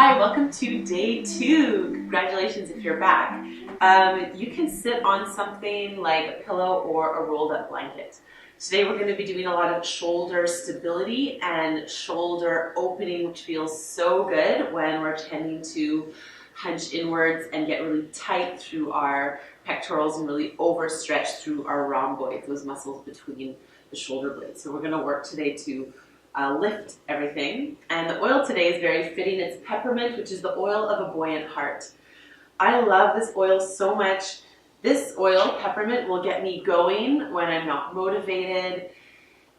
Hi, welcome to day 2. Congratulations if you're back. You can sit on something like a pillow or a rolled up blanket. Today we're going to be doing a lot of shoulder stability and shoulder opening, which feels so good when we're tending to hunch inwards and get really tight through our pectorals and really overstretch through our rhomboids, those muscles between the shoulder blades. So we're going to work today to lift everything. And the oil today is very fitting. It's peppermint, which is the oil of a buoyant heart. I love this oil so much. This oil, peppermint, will get me going when I'm not motivated.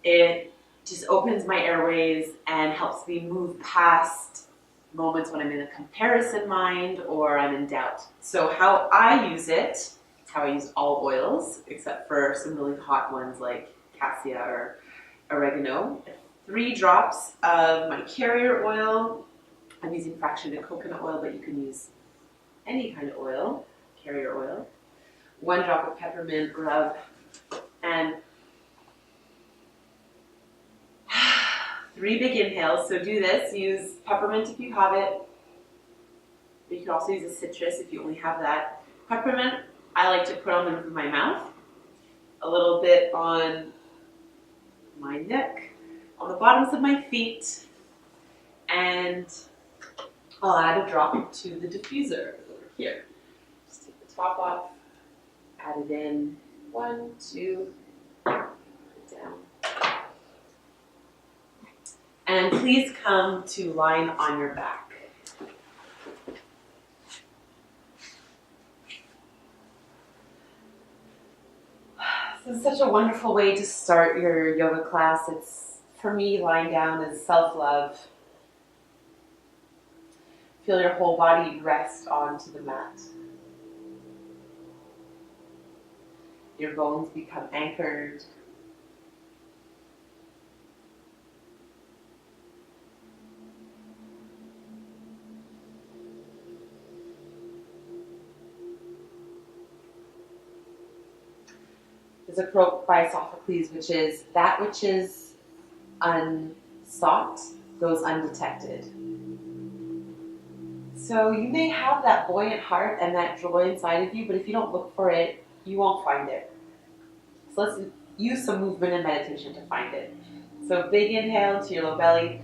It just opens my airways and helps me move past moments when I'm in a comparison mind or I'm in doubt. So how I use it, how I use all oils, except for some really hot ones like cassia or oregano. 3 drops of my carrier oil. I'm using fractionated coconut oil, but you can use any kind of oil, carrier oil. 1 drop of peppermint rub, and 3 big inhales. So do this. Use peppermint if you have it. But you can also use a citrus if you only have that. Peppermint, I like to put on the roof of my mouth, a little bit on my neck, on the bottoms of my feet, and I'll add a drop to the diffuser over here. Just take the top off, add it in, 1, 2, down. And please come to lying on your back. This is such a wonderful way to start your yoga class. It's, for me, lying down is self-love. Feel your whole body rest onto the mat. Your bones become anchored. There's a quote by Sophocles, which is, "That which is unsought goes undetected." So you may have that buoyant heart and that joy inside of you, but if you don't look for it, you won't find it. So let's use some movement and meditation to find it. So big inhale into your low belly,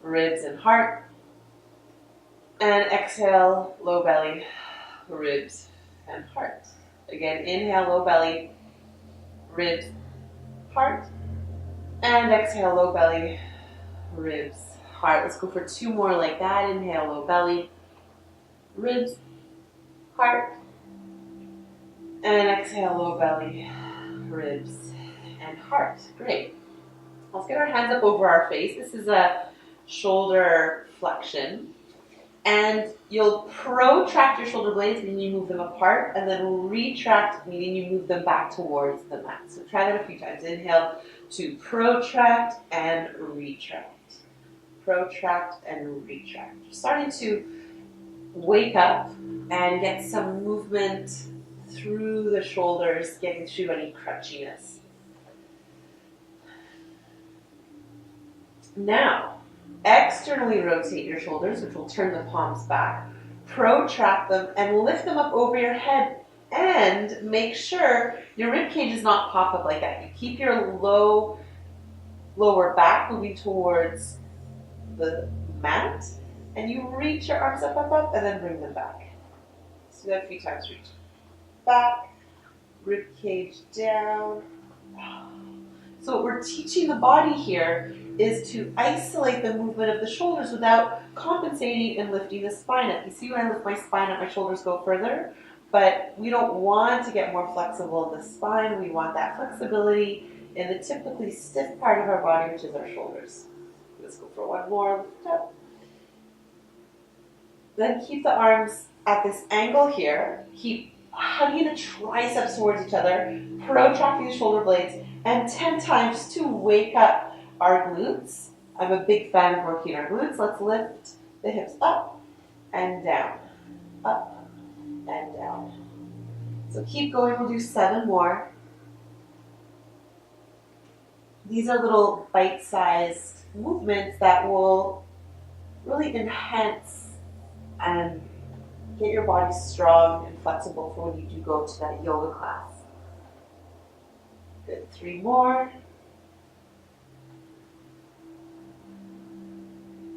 ribs and heart. And exhale, low belly, ribs and heart. Again, inhale, low belly, ribs, heart. And exhale, low belly, ribs, heart. Let's go for 2 more like that. Inhale, low belly, ribs, heart. And exhale, low belly, ribs, and heart. Great. Let's get our hands up over our face. This is a shoulder flexion. And you'll protract your shoulder blades, meaning you move them apart, and then retract, meaning you move them back towards the mat. So try that a few times. Inhale to protract and retract. Protract and retract. You're starting to wake up and get some movement through the shoulders, getting through any crunchiness. Now, externally rotate your shoulders, which will turn the palms back. Protract them and lift them up over your head, and make sure your rib cage does not pop up like that. You keep your lower back moving towards the mat, and you reach your arms up, and then bring them back. So do that a few times. Reach back, rib cage down. So what we're teaching the body here is to isolate the movement of the shoulders without compensating and lifting the spine up. You see when I lift my spine up, my shoulders go further, but we don't want to get more flexible in the spine. We want that flexibility in the typically stiff part of our body, which is our shoulders. Let's go for 1 more. Lift up. Then keep the arms at this angle here. Keep hugging the triceps towards each other, protracting the shoulder blades, and 10 times to wake up our glutes. I'm a big fan of working our glutes. Let's lift the hips up and down, up and down. So keep going. We'll do 7 more. These are little bite-sized movements that will really enhance and get your body strong and flexible for when you do go to that yoga class. Good, 3 more.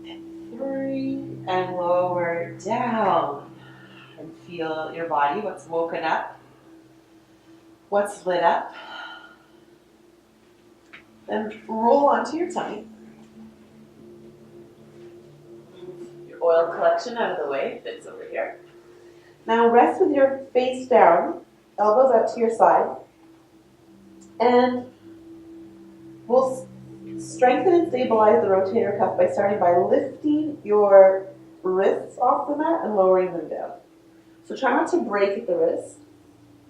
And 3, and lower down. And feel your body, what's woken up, what's lit up. Then roll onto your tummy. Move your oil collection out of the way, fits over here. Now rest with your face down, elbows up to your side, and we'll strengthen and stabilize the rotator cuff by starting by lifting your wrists off the mat and lowering them down. So try not to break at the wrist.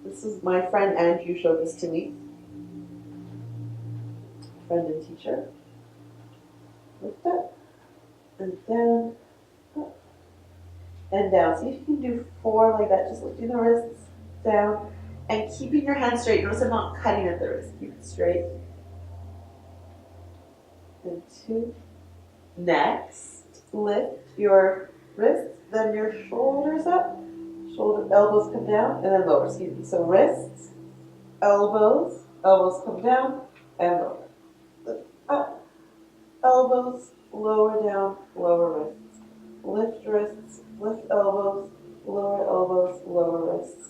This is my friend Andrew showed this to me. Friend and teacher. Lift up and down, up and down. See if you can do 4 like that, just lifting the wrists down and keeping your hands straight. Notice I'm not cutting at the wrist. Keep it straight. And 2. Next, lift your wrists, then your shoulders up. Elbows come down, and then lower, excuse me. So wrists, elbows come down, and lower. Lift up, elbows, lower down, lower wrists. Lift wrists, lift elbows, lower wrists.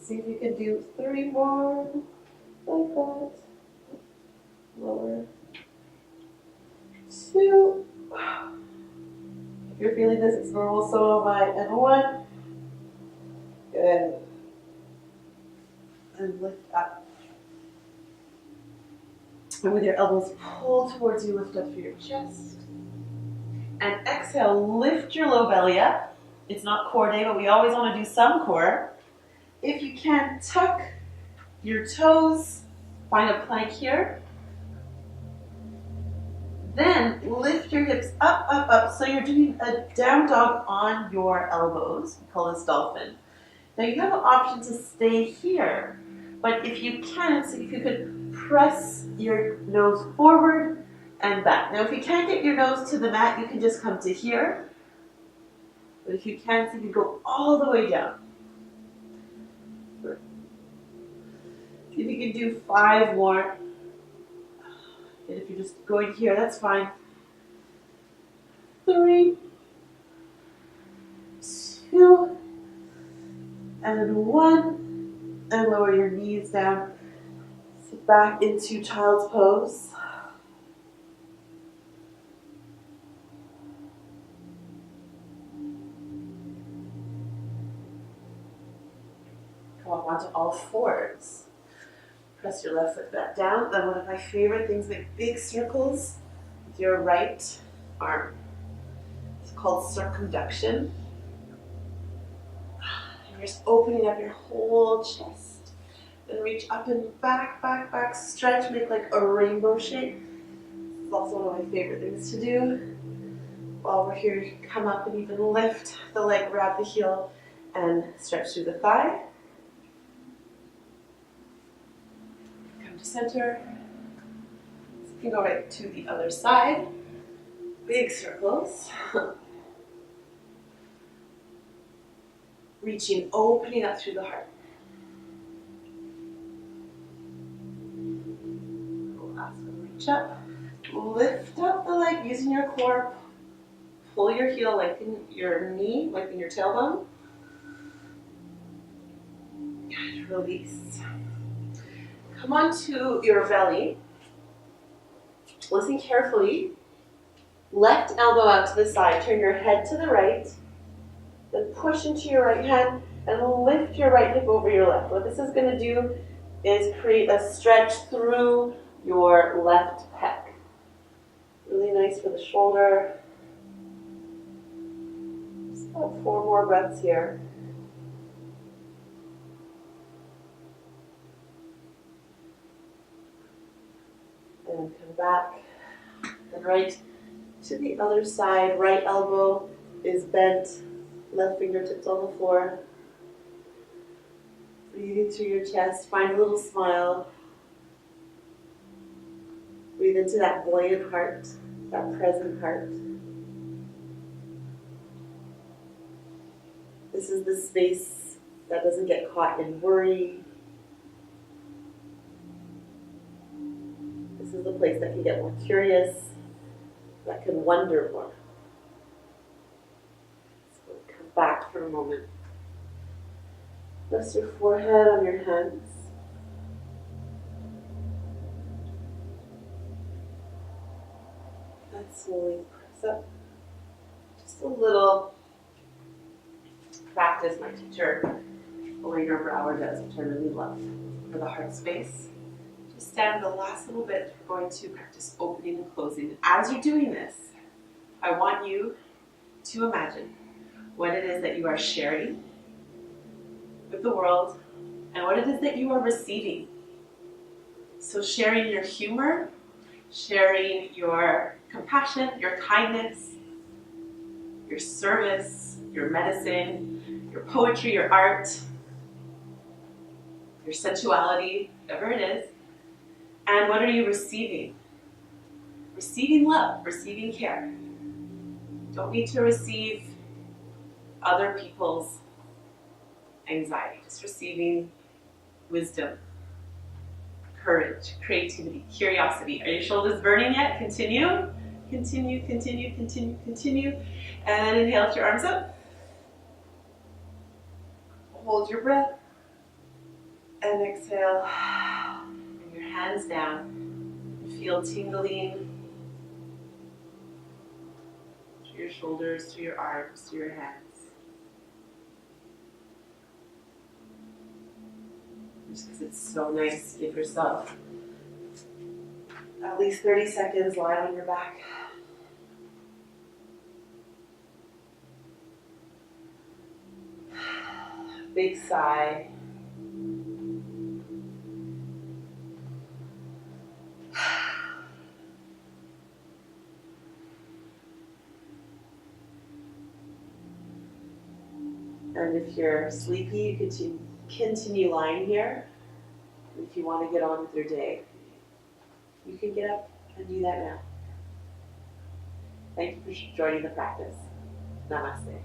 See if you can do 3 more, like that. Lower. 2. If you're feeling this, it's normal, so am I. And 1. Good. And lift up. And with your elbows pull towards you, lift up through your chest. And exhale, lift your low belly up. It's not core day, but we always want to do some core. If you can, tuck your toes, find a plank here. Then lift your hips up, up, up. So you're doing a down dog on your elbows. We call this dolphin. Now you have an option to stay here, but if you can, see if you could press your nose forward and back. Now if you can't get your nose to the mat, you can just come to here. But if you can, see if you go all the way down. See if you can do 5 more. And if you're just going here, that's fine. 3, 2, and 1. And lower your knees down. Sit back into child's pose. Come up onto all 4s. Press your left foot back down. Then one of my favorite things, make big circles with your right arm. It's called circumduction. And you're just opening up your whole chest. Then reach up and back, back, back. Stretch, make like a rainbow shape. This is also one of my favorite things to do. While we're here, you can come up and even lift the leg, grab the heel, and stretch through the thigh. Center. So you can go right to the other side. Big circles. Reaching, opening up through the heart. Last one, reach up. Lift up the leg using your core. Pull your heel, lengthen your knee, lengthen your tailbone. And release. Come onto your belly. Listen carefully. Left elbow out to the side. Turn your head to the right. Then push into your right hand and lift your right hip over your left. What this is going to do is create a stretch through your left pec. Really nice for the shoulder. Just about 4 more breaths here. And come back, and right to the other side. Right elbow is bent, left fingertips on the floor. Breathing through your chest, find a little smile. Breathe into that buoyant heart, that present heart. This is the space that doesn't get caught in worry. This is the place that can get more curious, that can wonder more. So come back for a moment. Rest your forehead on your hands. And slowly press up. Just a little practice my teacher, Elena Brower, does, which I really love for the heart space. Just stand the last little bit. We're going to practice opening and closing. As you're doing this, I want you to imagine what it is that you are sharing with the world and what it is that you are receiving. So sharing your humor, sharing your compassion, your kindness, your service, your medicine, your poetry, your art, your sensuality, whatever it is. And what are you receiving? Receiving love, receiving care. Don't need to receive other people's anxiety, just receiving wisdom, courage, creativity, curiosity. Are your shoulders burning yet? Continue. Continue, continue, continue, continue. And inhale with your arms up. Hold your breath. And exhale. Bring your hands down. Feel tingling through your shoulders, through your arms, through your hands. Just because it's so nice to give yourself at least 30 seconds lying on your back. Big sigh. And if you're sleepy, you could continue lying here. If you want to get on with your day, you can get up and do that now. Thank you for joining the practice. Namaste.